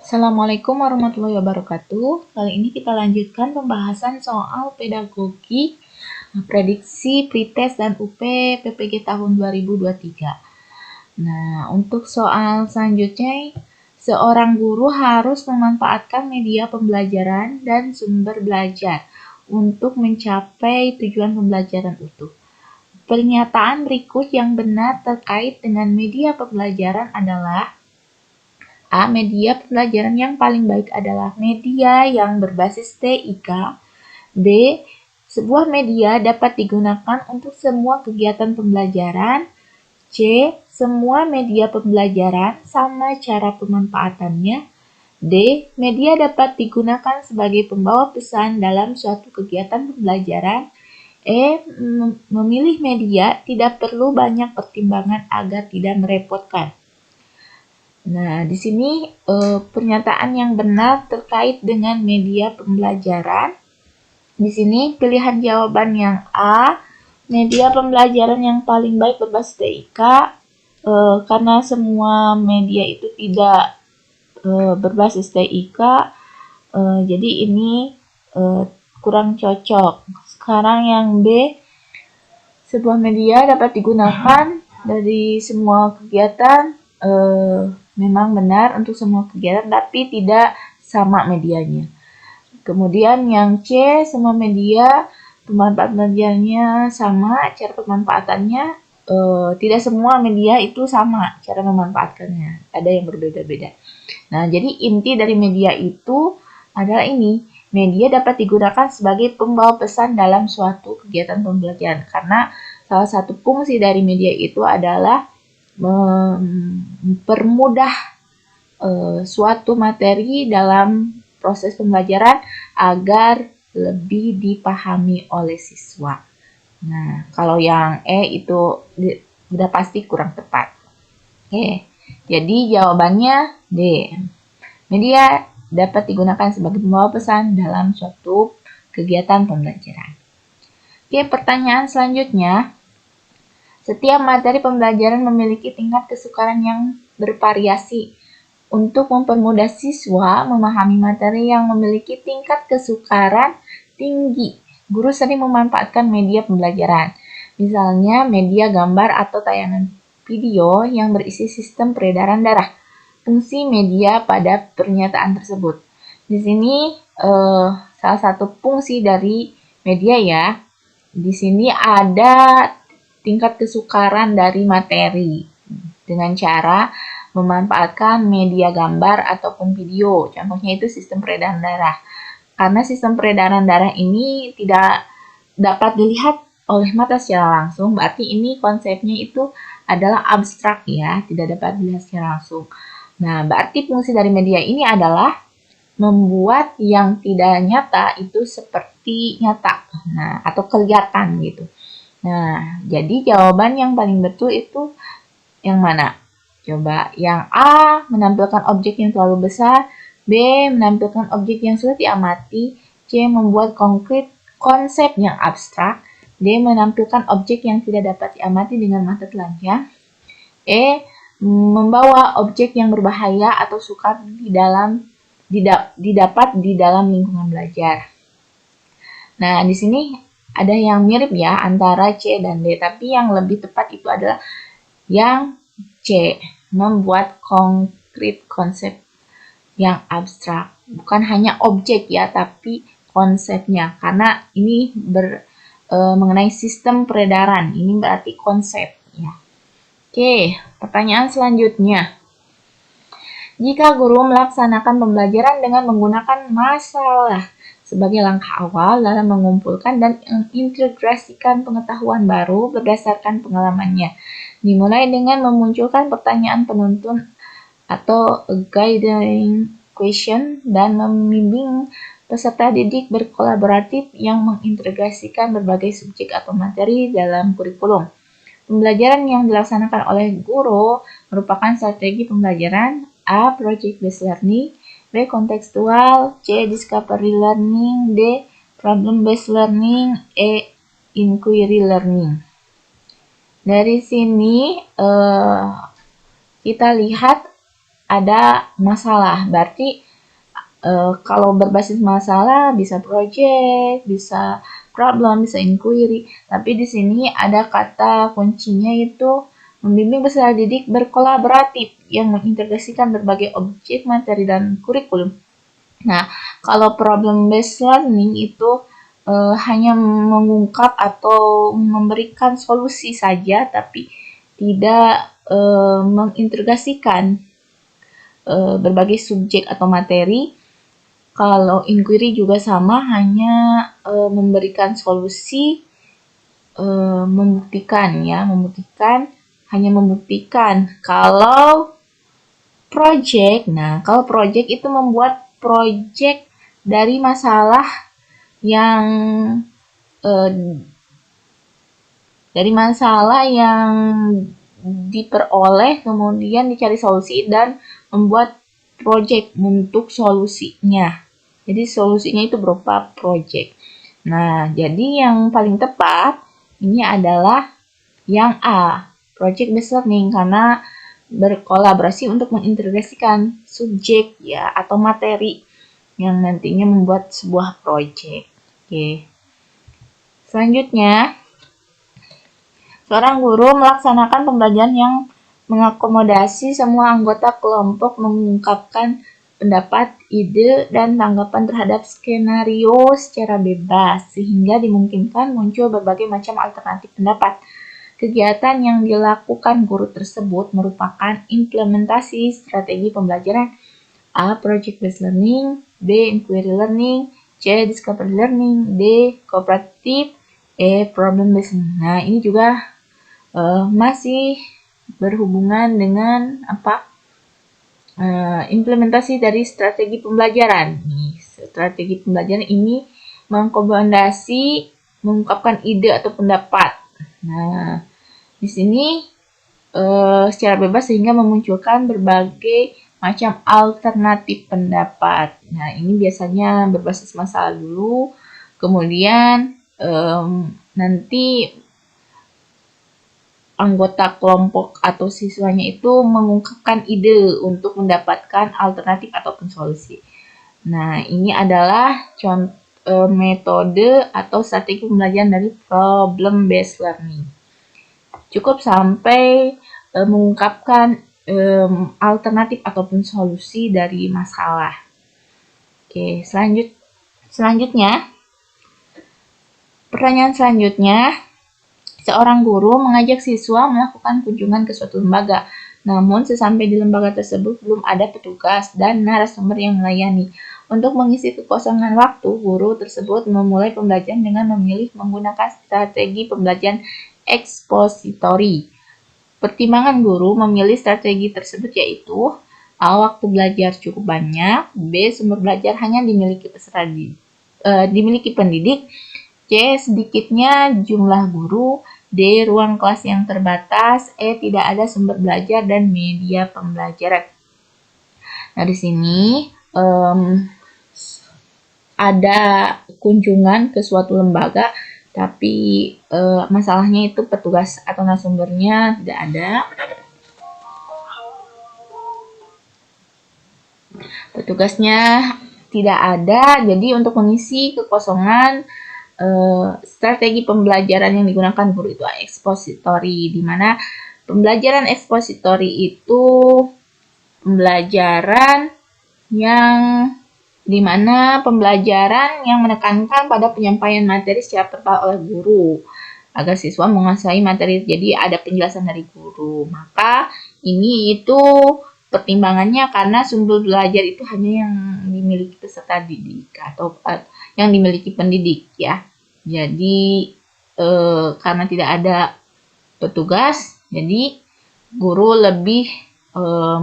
Assalamualaikum warahmatullahi wabarakatuh. Kali ini kita lanjutkan pembahasan soal pedagogi, prediksi, pretest, dan UP PPG tahun 2023. Nah, untuk soal selanjutnya, seorang guru harus memanfaatkan media pembelajaran dan sumber belajar untuk mencapai tujuan pembelajaran utuh. Pernyataan berikut yang benar terkait dengan media pembelajaran adalah: A. Media pembelajaran yang paling baik adalah media yang berbasis TIK. B. Sebuah media dapat digunakan untuk semua kegiatan pembelajaran. C. Semua media pembelajaran sama cara pemanfaatannya. D. Media dapat digunakan sebagai pembawa pesan dalam suatu kegiatan pembelajaran. E. Memilih media tidak perlu banyak pertimbangan agar tidak merepotkan. Nah, di sini pernyataan yang benar terkait dengan media pembelajaran. Di sini pilihan jawaban yang A, media pembelajaran yang paling baik berbasis TIK, karena semua media itu tidak berbasis TIK, jadi ini kurang cocok. Sekarang yang B, sebuah media dapat digunakan dari semua kegiatan, memang benar untuk semua kegiatan, tapi tidak sama medianya. Kemudian yang C, semua media pemanfaat medianya sama, cara pemanfaatannya tidak semua media itu sama cara memanfaatkannya, ada yang berbeda-beda. Nah, jadi inti dari media itu adalah ini, media dapat digunakan sebagai pembawa pesan dalam suatu kegiatan pembelajaran, karena salah satu fungsi dari media itu adalah mempermudah suatu materi dalam proses pembelajaran agar lebih dipahami oleh siswa. Nah, kalau yang E itu udah pasti kurang tepat. Oke, jadi jawabannya D. Media dapat digunakan sebagai pembawa pesan dalam suatu kegiatan pembelajaran. Oke, pertanyaan selanjutnya. Setiap materi pembelajaran memiliki tingkat kesukaran yang bervariasi. Untuk mempermudah siswa memahami materi yang memiliki tingkat kesukaran tinggi, guru sering memanfaatkan media pembelajaran. Misalnya media gambar atau tayangan video yang berisi sistem peredaran darah. Fungsi media pada pernyataan tersebut. Di sini salah satu fungsi dari media ya. Di sini ada tingkat kesukaran dari materi dengan cara memanfaatkan media gambar ataupun video. Contohnya itu sistem peredaran darah. Karena sistem peredaran darah ini tidak dapat dilihat oleh mata secara langsung, berarti ini konsepnya itu adalah abstrak ya, tidak dapat dilihat secara langsung. Nah, berarti fungsi dari media ini adalah membuat yang tidak nyata itu seperti nyata, nah atau kelihatan gitu. Nah, jadi jawaban yang paling betul itu yang mana? Coba, yang A, menampilkan objek yang terlalu besar, B, menampilkan objek yang sulit diamati, C, membuat konkret konsep yang abstrak, D, menampilkan objek yang tidak dapat diamati dengan mata telanjang, E, membawa objek yang berbahaya atau sukar didapat di dalam lingkungan belajar. Nah, di sini ada yang mirip ya antara C dan D, tapi yang lebih tepat itu adalah yang C, membuat konkret konsep yang abstrak. Bukan hanya objek ya, tapi konsepnya. Karena ini mengenai sistem peredaran, ini berarti konsep ya. Oke, pertanyaan selanjutnya. Jika guru melaksanakan pembelajaran dengan menggunakan masalah sebagai langkah awal dalam mengumpulkan dan mengintegrasikan pengetahuan baru berdasarkan pengalamannya, dimulai dengan memunculkan pertanyaan penuntun atau guiding question dan membimbing peserta didik berkolaboratif yang mengintegrasikan berbagai subjek atau materi dalam kurikulum. Pembelajaran yang dilaksanakan oleh guru merupakan strategi pembelajaran: A. Project based learning, B. Kontekstual, C. Discovery learning, D. Problem based learning, E. Inquiry learning. Dari sini kita lihat ada masalah. Berarti kalau berbasis masalah bisa project, bisa problem, bisa inquiry. Tapi di sini ada kata kuncinya itu membimbing peserta didik berkolaboratif yang mengintegrasikan berbagai objek, materi, dan kurikulum. Nah, kalau problem based learning itu hanya mengungkap atau memberikan solusi saja, tapi tidak mengintegrasikan berbagai subjek atau materi. Kalau inquiry juga sama, hanya memberikan solusi, hanya membuktikan. Kalau project itu membuat project dari masalah yang diperoleh, kemudian dicari solusi dan membuat project untuk solusinya. Jadi solusinya itu berupa project. Nah, jadi yang paling tepat ini adalah yang A, project based learning, karena berkolaborasi untuk mengintegrasikan subjek ya atau materi yang nantinya membuat sebuah project. Oke. Selanjutnya, seorang guru melaksanakan pembelajaran yang mengakomodasi semua anggota kelompok mengungkapkan pendapat, ide, dan tanggapan terhadap skenario secara bebas, sehingga dimungkinkan muncul berbagai macam alternatif pendapat. Kegiatan yang dilakukan guru tersebut merupakan implementasi strategi pembelajaran A. Project-based learning, B. Inquiry learning, C. Discovery learning, D. Cooperative, E. Problem-based learning. Nah, ini juga masih berhubungan dengan implementasi dari strategi pembelajaran. Strategi pembelajaran ini mengakomodasi, mengungkapkan ide atau pendapat. Nah, di sini secara bebas sehingga memunculkan berbagai macam alternatif pendapat. Nah, ini biasanya berbasis masalah dulu, kemudian nanti anggota kelompok atau siswanya itu mengungkapkan ide untuk mendapatkan alternatif ataupun solusi. Nah, ini adalah contoh metode atau strategi pembelajaran dari problem based learning. Cukup sampai mengungkapkan alternatif ataupun solusi dari masalah. Oke, selanjutnya, pertanyaan selanjutnya. Seorang guru mengajak siswa melakukan kunjungan ke suatu lembaga. Namun, sesampai di lembaga tersebut belum ada petugas dan narasumber yang melayani. Untuk mengisi kekosongan waktu, guru tersebut memulai pembelajaran dengan memilih menggunakan strategi pembelajaran ekspositori. Pertimbangan guru memilih strategi tersebut yaitu A. Waktu belajar cukup banyak, B. Sumber belajar hanya dimiliki pendidik, C. Sedikitnya jumlah guru, D. Ruang kelas yang terbatas, E. Tidak ada sumber belajar dan media pembelajaran. Nah, di sini ada kunjungan ke suatu lembaga, tapi masalahnya itu petugas atau narasumbernya tidak ada. Petugasnya tidak ada, jadi untuk mengisi kekosongan strategi pembelajaran yang digunakan guru itu ekspositori, di mana pembelajaran ekspositori itu pembelajaran yang menekankan pada penyampaian materi secara tepat oleh guru agar siswa menguasai materi. Jadi ada penjelasan dari guru. Maka ini itu pertimbangannya karena sumber belajar itu hanya yang dimiliki peserta didik atau yang dimiliki pendidik ya. Jadi karena tidak ada petugas, jadi guru lebih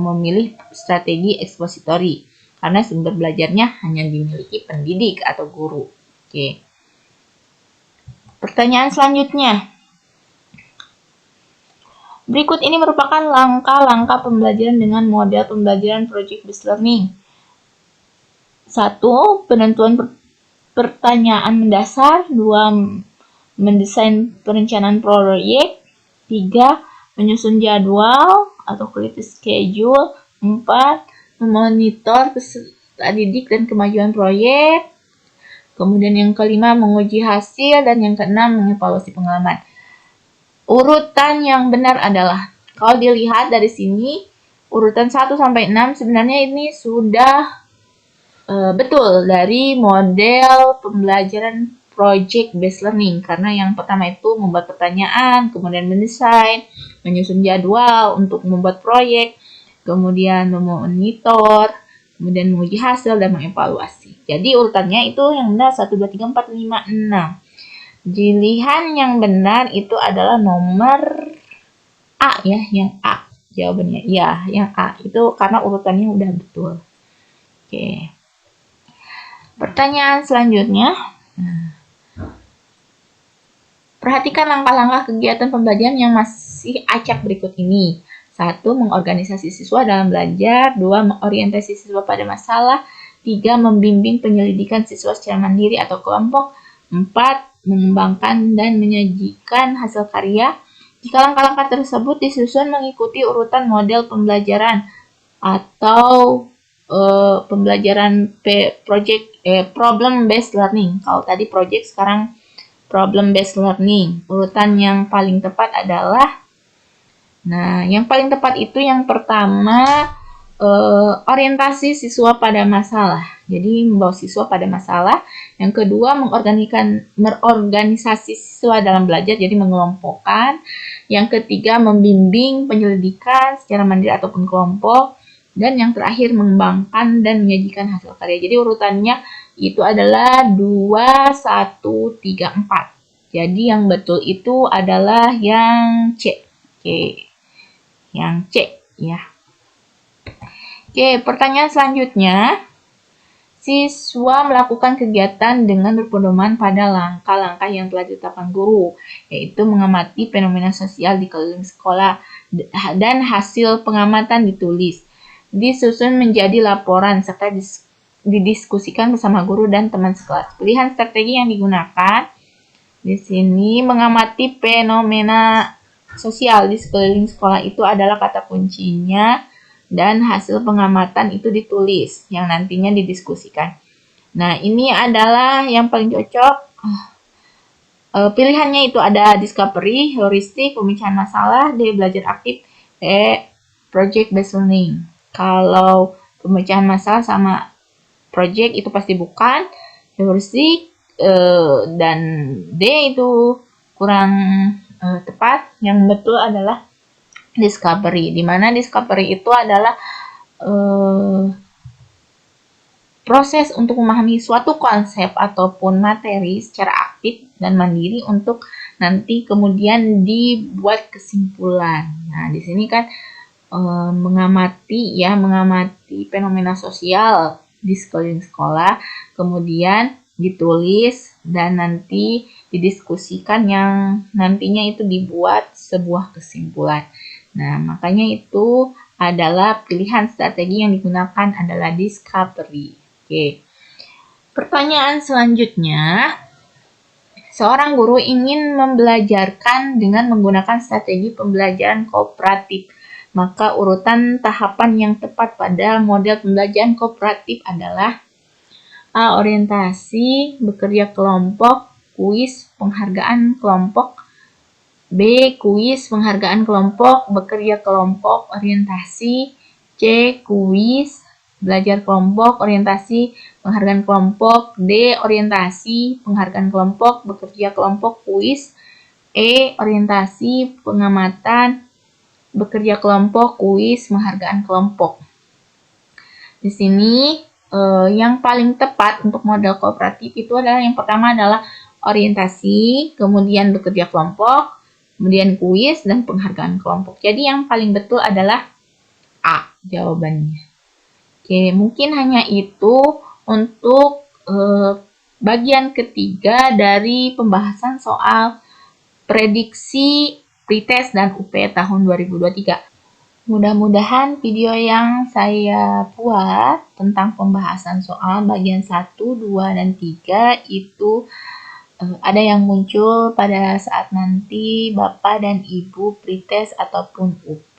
memilih strategi ekspositori karena sumber belajarnya hanya dimiliki pendidik atau guru. Oke. Pertanyaan selanjutnya. Berikut ini merupakan langkah-langkah pembelajaran dengan model pembelajaran project-based learning. 1. Penentuan pertanyaan mendasar. 2. Mendesain perencanaan proyek. 3. Menyusun jadwal atau create schedule. 4. Memonitor peserta didik dan kemajuan proyek. Kemudian yang kelima, menguji hasil. Dan yang keenam, mengevaluasi pengalaman. Urutan yang benar adalah, kalau dilihat dari sini, urutan 1 sampai 6 sebenarnya ini sudah betul dari model pembelajaran project based learning, karena yang pertama itu membuat pertanyaan, kemudian mendesain, menyusun jadwal untuk membuat proyek, kemudian memonitor, kemudian menguji hasil dan mengevaluasi. Jadi urutannya itu yang benar 1, 2, 3, 4, 5, 6. Pilihan yang benar itu adalah nomor A ya, yang A jawabannya. Ya, yang A itu karena urutannya udah betul. Oke. Pertanyaan selanjutnya. Perhatikan langkah-langkah kegiatan pembelajaran yang masih acak berikut ini. 1. Mengorganisasi siswa dalam belajar. 2. Mengorientasi siswa pada masalah. 3. Membimbing penyelidikan siswa secara mandiri atau kelompok. 4. Mengembangkan dan menyajikan hasil karya. Jika langkah-langkah tersebut disusun mengikuti urutan model pembelajaran atau pembelajaran problem based learning. Kalau tadi project, sekarang problem based learning. Urutan yang paling tepat adalah, yang paling tepat itu yang pertama, orientasi siswa pada masalah. Jadi membawa siswa pada masalah. Yang kedua, mengorganisasi siswa dalam belajar, jadi mengelompokkan. Yang ketiga, membimbing penyelidikan secara mandiri ataupun kelompok. Dan yang terakhir, mengembangkan dan menyajikan hasil karya. Jadi urutannya itu adalah 2, 1, 3, 4. Jadi yang betul itu adalah yang C. Oke. Yang C ya. Oke, pertanyaan selanjutnya. Siswa melakukan kegiatan dengan berpedoman pada langkah-langkah yang telah ditetapkan guru, yaitu mengamati fenomena sosial di keliling sekolah dan hasil pengamatan ditulis, disusun menjadi laporan, serta didiskusikan bersama guru dan teman sekelas. Pilihan strategi yang digunakan di sini, mengamati fenomena sosial di sekeliling sekolah itu adalah kata kuncinya, dan hasil pengamatan itu ditulis yang nantinya didiskusikan. Nah, ini adalah yang paling cocok. Pilihannya itu ada discovery, heuristik, pemecahan masalah, D. Belajar aktif, E. Project based learning. Kalau pemecahan masalah sama project itu pasti bukan, heuristik dan D itu kurang tepat. Yang betul adalah discovery, di mana discovery itu adalah proses untuk memahami suatu konsep ataupun materi secara aktif dan mandiri untuk nanti kemudian dibuat kesimpulan. Nah, di sini kan mengamati fenomena sosial di sekeliling sekolah, kemudian ditulis dan nanti didiskusikan yang nantinya itu dibuat sebuah kesimpulan. Nah, makanya itu adalah pilihan strategi yang digunakan adalah discovery. Oke. Pertanyaan selanjutnya. Seorang guru ingin membelajarkan dengan menggunakan strategi pembelajaran kooperatif. Maka urutan tahapan yang tepat pada model pembelajaran kooperatif adalah A. Orientasi, bekerja kelompok, kuis, penghargaan kelompok. B. Kuis, penghargaan kelompok, bekerja kelompok, orientasi. C. Kuis, belajar kelompok, orientasi, penghargaan kelompok. D. Orientasi, penghargaan kelompok, bekerja kelompok, kuis. E. Orientasi, pengamatan, bekerja kelompok, kuis, penghargaan kelompok. Di sini yang paling tepat untuk model kooperatif itu adalah yang pertama adalah orientasi, kemudian bekerja kelompok, kemudian kuis, dan penghargaan kelompok. Jadi yang paling betul adalah A jawabannya. Oke, mungkin hanya itu untuk bagian ketiga dari pembahasan soal prediksi pretest dan UP tahun 2023. Mudah-mudahan video yang saya buat tentang pembahasan soal bagian 1, 2, dan 3 itu ada yang muncul pada saat nanti Bapak dan Ibu pretest ataupun UP.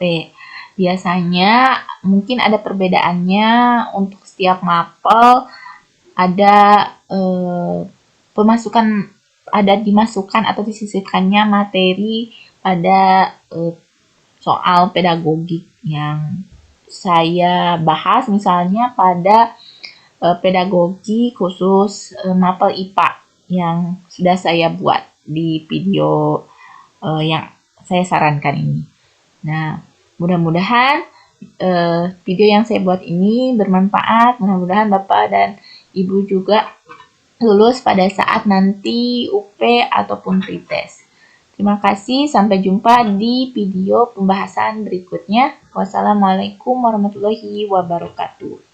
Biasanya mungkin ada perbedaannya untuk setiap mapel, ada pemasukan, ada dimasukkan atau disisipkannya materi pada soal pedagogik yang saya bahas, misalnya pada pedagogi khusus mapel IPA yang sudah saya buat di video yang saya sarankan ini. Nah, mudah-mudahan video yang saya buat ini bermanfaat. Mudah-mudahan Bapak dan Ibu juga lulus pada saat nanti UP ataupun pretest. Terima kasih, sampai jumpa di video pembahasan berikutnya. Wassalamualaikum warahmatullahi wabarakatuh.